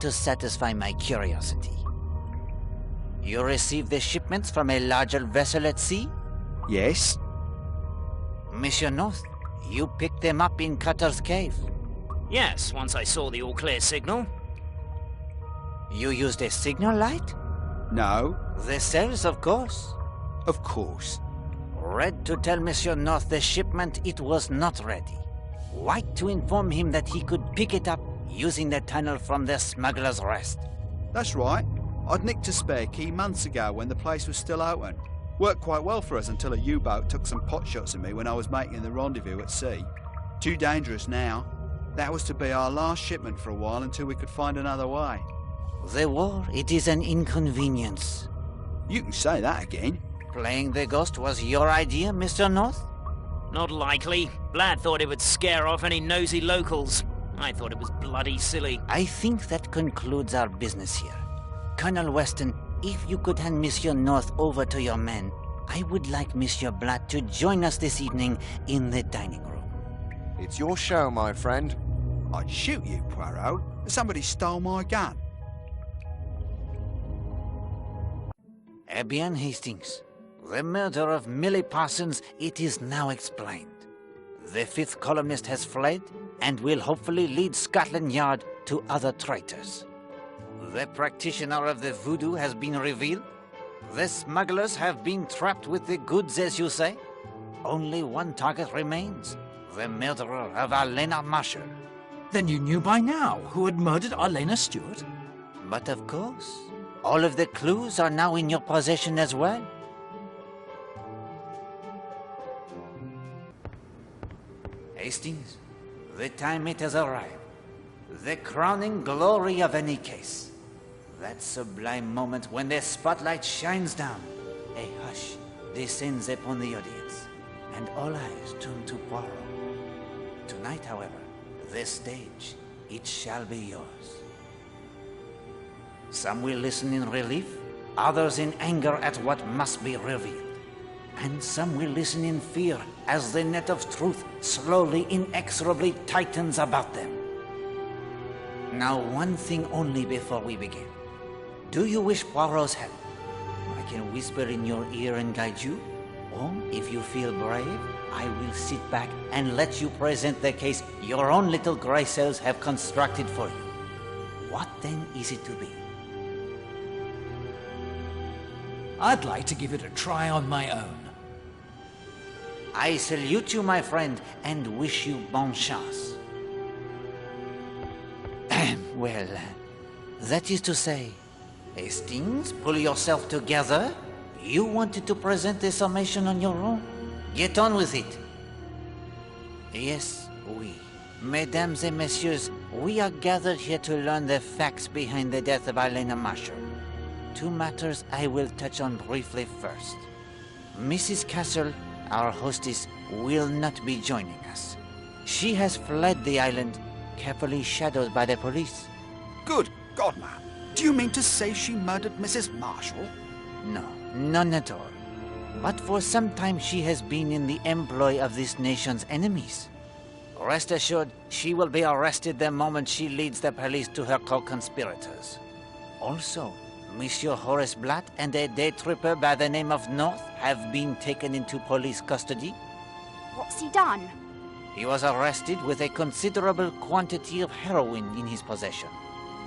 to satisfy my curiosity. You received the shipments from a larger vessel at sea? Yes. Monsieur North, you picked them up in Cutter's Cave. Yes, once I saw the all-clear signal. You used a signal light? No. The cells, of course. Of course. Red to tell Monsieur North the shipment it was not ready. White to inform him that he could pick it up using the tunnel from the Smuggler's Rest. That's right. I'd nicked a spare key months ago when the place was still open. Worked quite well for us until a U-boat took some pot shots at me when I was making the rendezvous at sea. Too dangerous now. That was to be our last shipment for a while until we could find another way. The war, it is an inconvenience. You can say that again. Playing the ghost was your idea, Mr. North? Not likely. Blad thought it would scare off any nosy locals. I thought it was bloody silly. I think that concludes our business here. Colonel Weston, if you could hand Monsieur North over to your men, I would like Monsieur Blatt to join us this evening in the dining room. It's your show, my friend. I'd shoot you, Poirot. Somebody stole my gun. Eh bien, Hastings. The murder of Millie Parsons, it is now explained. The fifth columnist has fled and will hopefully lead Scotland Yard to other traitors. The practitioner of the voodoo has been revealed. The smugglers have been trapped with the goods, as you say. Only one target remains, the murderer of Alena Marshall. Then you knew by now who had murdered Alena Stewart? But of course, all of the clues are now in your possession as well. Hastings, the time it has arrived. The crowning glory of any case. That sublime moment when the spotlight shines down. A hush descends upon the audience, and all eyes turn to Poirot. Tonight, however, the stage, it shall be yours. Some will listen in relief, others in anger at what must be revealed. And some will listen in fear as the net of truth slowly, inexorably tightens about them. Now, one thing only before we begin. Do you wish Poirot's help? I can whisper in your ear and guide you. Or, if you feel brave, I will sit back and let you present the case your own little grey cells have constructed for you. What then is it to be? I'd like to give it a try on my own. I salute you, my friend, and wish you bonne chance. Well, that is to say, Hastings, pull yourself together. You wanted to present the summation on your own. Get on with it. Yes, we. Mesdames et messieurs, we are gathered here to learn the facts behind the death of Alena Marshall. Two matters I will touch on briefly first. Mrs. Castle, our hostess, will not be joining us. She has fled the island, carefully shadowed by the police. Good God, man. Do you mean to say she murdered Mrs. Marshall? No, none at all. But for some time she has been in the employ of this nation's enemies. Rest assured, she will be arrested the moment she leads the police to her co-conspirators. Also, Monsieur Horace Blatt and a day tripper by the name of North have been taken into police custody. What's he done? He was arrested with a considerable quantity of heroin in his possession.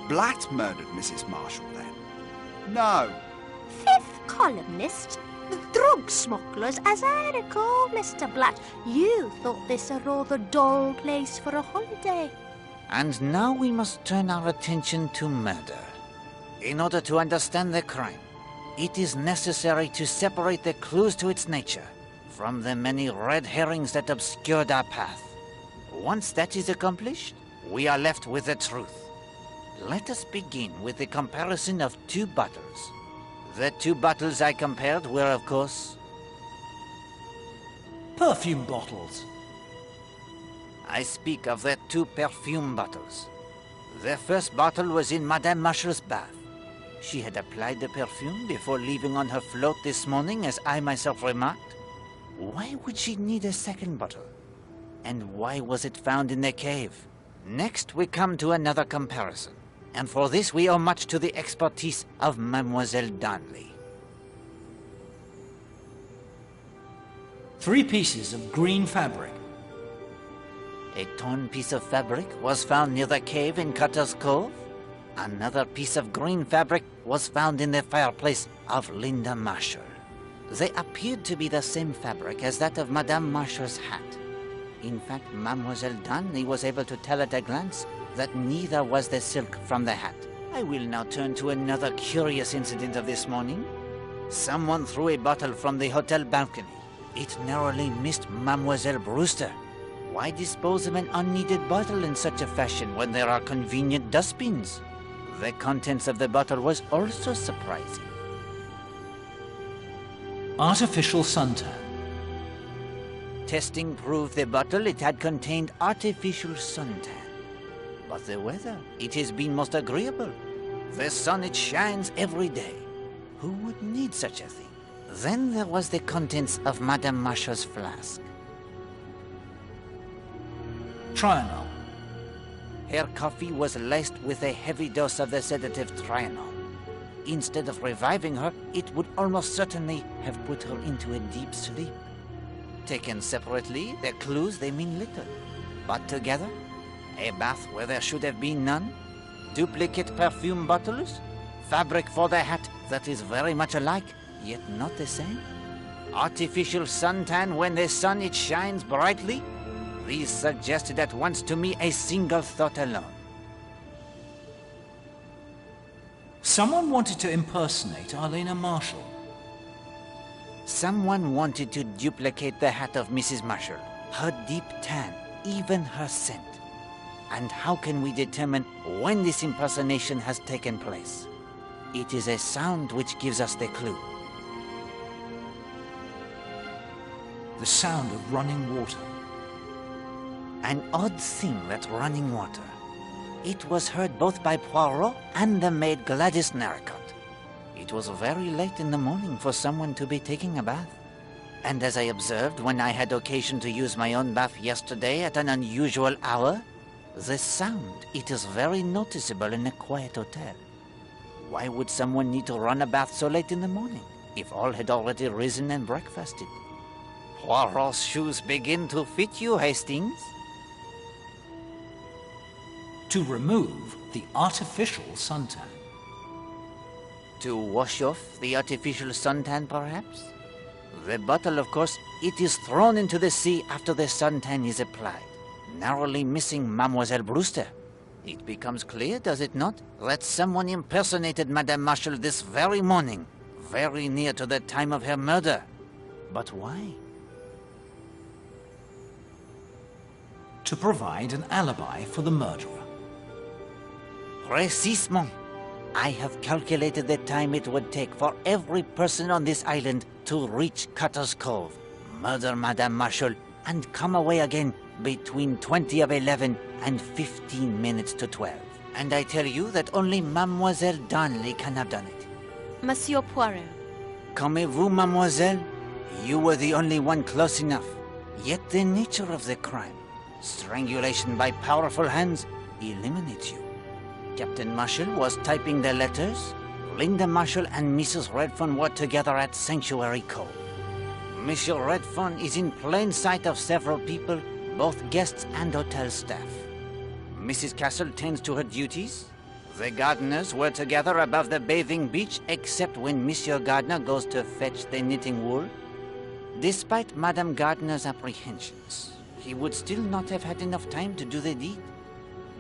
Blatt murdered Mrs. Marshall, then? No. Fifth columnist? The drug smugglers, as I recall, Mr. Blatt. You thought this a rather dull place for a holiday. And now we must turn our attention to murder. In order to understand the crime, it is necessary to separate the clues to its nature from the many red herrings that obscured our path. Once that is accomplished, we are left with the truth. Let us begin with the comparison of two bottles. The two bottles I compared were, of course, Perfume bottles. I speak of the two perfume bottles. The first bottle was in Madame Marshall's bath. She had applied the perfume before leaving on her float this morning, as I myself remarked. Why would she need a second bottle? And why was it found in the cave? Next, we come to another comparison. and for this we owe much to the expertise of Mademoiselle Darnley. 3 pieces of green fabric. A torn piece of fabric was found near the cave in Cutter's Cove. Another piece of green fabric was found in the fireplace of Linda Marshall. They appeared to be the same fabric as that of Madame Marshall's hat. In fact, Mademoiselle Darnley was able to tell at a glance that neither was the silk from the hat. I will now turn to another curious incident of this morning. Someone threw a bottle from the hotel balcony. It narrowly missed Mademoiselle Brewster. Why dispose of an unneeded bottle in such a fashion when there are convenient dustbins? The contents of the bottle was also surprising. Artificial suntan. Testing proved the bottle it had contained artificial suntan. But the weather, it has been most agreeable. The sun, it shines every day. Who would need such a thing? Then there was the contents of Madame Marshall's flask. Trianol. Her coffee was laced with a heavy dose of the sedative Trianol. Instead of reviving her, it would almost certainly have put her into a deep sleep. Taken separately, their clues, they mean little. But together, a bath where there should have been none, duplicate perfume bottles, fabric for the hat that is very much alike, yet not the same, artificial suntan when the sun it shines brightly. These suggested at once to me a single thought alone. Someone wanted to impersonate Elena Marshall. Someone wanted to duplicate the hat of Mrs. Marshall, her deep tan, even her scent. And how can we determine when this impersonation has taken place? It is a sound which gives us the clue. The sound of running water. An odd thing, that running water. It was heard both by Poirot and the maid Gladys Narracott. It was very late in the morning for someone to be taking a bath. And as I observed when I had occasion to use my own bath yesterday at an unusual hour, the sound, it is very noticeable in a quiet hotel. Why would someone need to run a bath so late in the morning, if all had already risen and breakfasted? Poirot's shoes begin to fit you, Hastings. To remove the artificial suntan. To wash off the artificial suntan, perhaps? The bottle, of course, it is thrown into the sea after the suntan is applied, narrowly missing Mademoiselle Brewster. It becomes clear, does it not, that someone impersonated Madame Marshall this very morning, very near to the time of her murder. But why? To provide an alibi for the murderer. Précisément. I have calculated the time it would take for every person on this island to reach Cutter's Cove, murder Madame Marshall, and come away again between 20 of 11 and 15 minutes to 12. And I tell you that only Mademoiselle Darnley can have done it. Monsieur Poirot. Comment-vous, mademoiselle? You were the only one close enough. Yet the nature of the crime, strangulation by powerful hands, eliminates you. Captain Marshall was typing the letters. Linda Marshall and Mrs. Redfern were together at Sanctuary Cove. Monsieur Redfern is in plain sight of several people, both guests and hotel staff. Mrs. Castle tends to her duties. The gardeners were together above the bathing beach, except when Monsieur Gardner goes to fetch the knitting wool. Despite Madame Gardner's apprehensions, he would still not have had enough time to do the deed.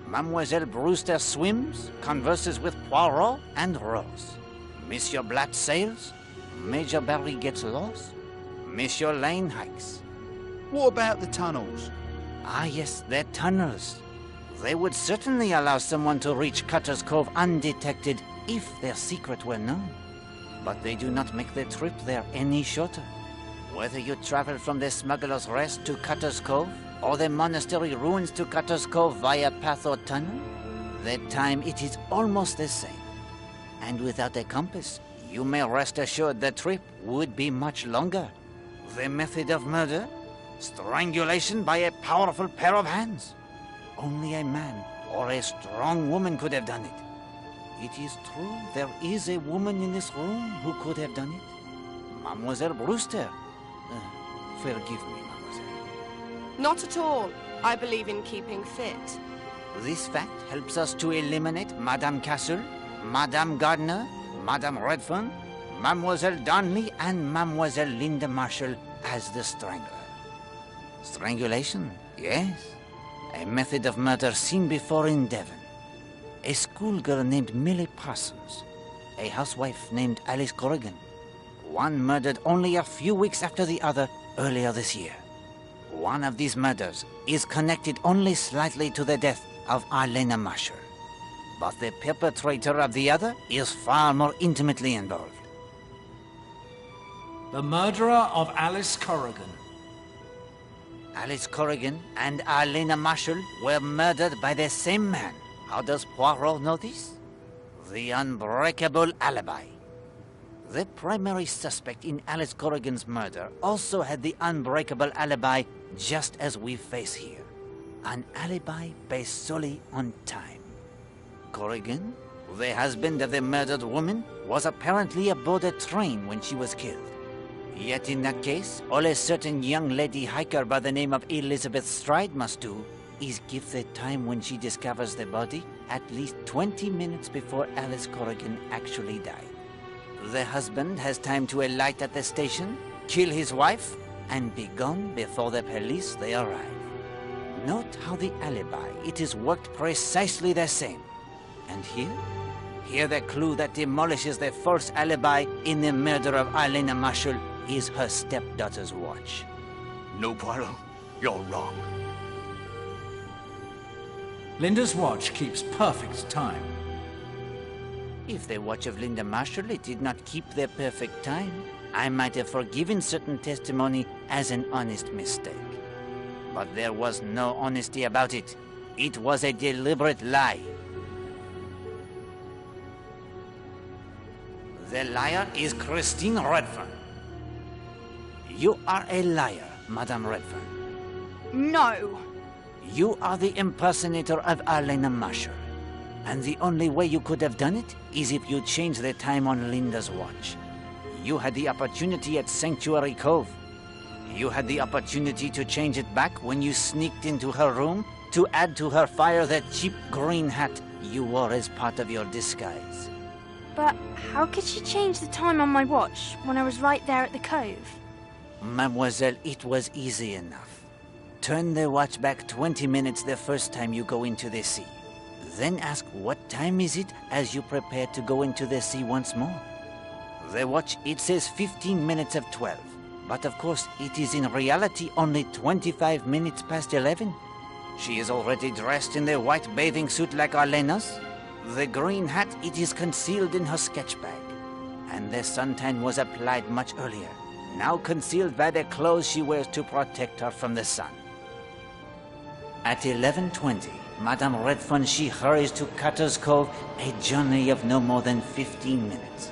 Mademoiselle Brewster swims, converses with Poirot and Rose. Monsieur Blatt sails. Major Barry gets lost. Monsieur Lane hikes. What about the tunnels? Ah yes, they're tunnels. They would certainly allow someone to reach Cutter's Cove undetected if their secret were known. But they do not make the trip there any shorter. Whether you travel from the Smuggler's Rest to Cutter's Cove, or the monastery ruins to Cutter's Cove via path or tunnel, the time it is almost the same. And without a compass, you may rest assured the trip would be much longer. The method of murder? Strangulation by a powerful pair of hands. Only a man or a strong woman could have done it. It is true there is a woman in this room who could have done it. Mademoiselle Brewster. Forgive me, mademoiselle. Not at all. I believe in keeping fit. This fact helps us to eliminate Madame Castle, Madame Gardner, Madame Redfern, Mademoiselle Darnley, and Mademoiselle Linda Marshall as the strangler. Strangulation, yes. A method of murder seen before in Devon. A schoolgirl named Millie Parsons. A housewife named Alice Corrigan. One murdered only a few weeks after the other earlier this year. One of these murders is connected only slightly to the death of Arlena Marshall. But the perpetrator of the other is far more intimately involved. The murderer of Alice Corrigan. Alice Corrigan and Arlena Marshall were murdered by the same man. How does Poirot know this? The unbreakable alibi. The primary suspect in Alice Corrigan's murder also had the unbreakable alibi just as we face here. An alibi based solely on time. Corrigan, the husband of the murdered woman, was apparently aboard a train when she was killed. Yet in that case, all a certain young lady hiker by the name of Elizabeth Stride must do is give the time when she discovers the body at least 20 minutes before Alice Corrigan actually died. The husband has time to alight at the station, kill his wife, and be gone before the police they arrive. Note how the alibi, it is worked precisely the same. And here the clue that demolishes the false alibi in the murder of Arlena Marshall is her stepdaughter's watch. No, Poirot, you're wrong. Linda's watch keeps perfect time. If the watch of Linda Marshall it did not keep their perfect time, I might have forgiven certain testimony as an honest mistake. But there was no honesty about it. It was a deliberate lie. The liar is Christine Redfern. You are a liar, Madame Redfern. No. You are the impersonator of Arlena Marshall. And the only way you could have done it is if you changed the time on Linda's watch. You had the opportunity at Sanctuary Cove. You had the opportunity to change it back when you sneaked into her room to add to her fire that cheap green hat you wore as part of your disguise. But how could she change the time on my watch when I was right there at the cove? Mademoiselle, it was easy enough. Turn the watch back 20 minutes the first time you go into the sea. Then ask what time is it as you prepare to go into the sea once more. The watch, it says 15 minutes of 12. But of course, it is in reality only 25 minutes past 11. She is already dressed in the white bathing suit like Arlena's. The green hat, it is concealed in her sketch bag. And the suntan was applied much earlier, now concealed by the clothes she wears to protect her from the sun. At 11:20, Madame Redfern, she hurries to Cutter's Cove, a journey of no more than 15 minutes.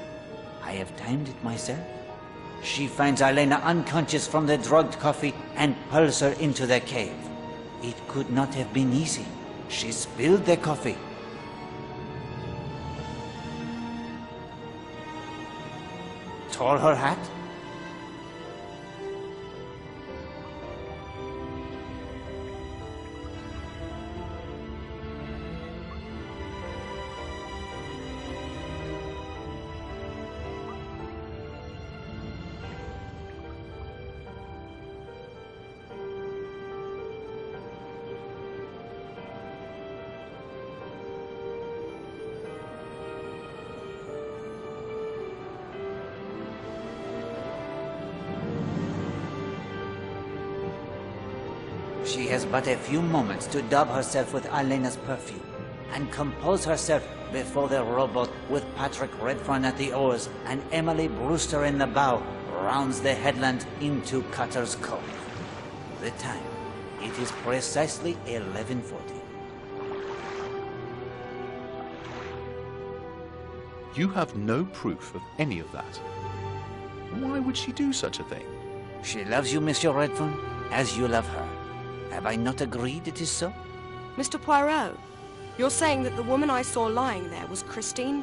I have timed it myself. She finds Arlena unconscious from the drugged coffee and pulls her into the cave. It could not have been easy. She spilled the coffee. Tore her hat. She has but a few moments to dab herself with Arlena's perfume and compose herself before the rowboat with Patrick Redfern at the oars and Emily Brewster in the bow rounds the headland into Cutter's Cove. The time, it is precisely 11:40. You have no proof of any of that. Why would she do such a thing? She loves you, Monsieur Redfern, as you love her. Have I not agreed it is so? Mr. Poirot, You're saying that the woman I saw lying there was Christine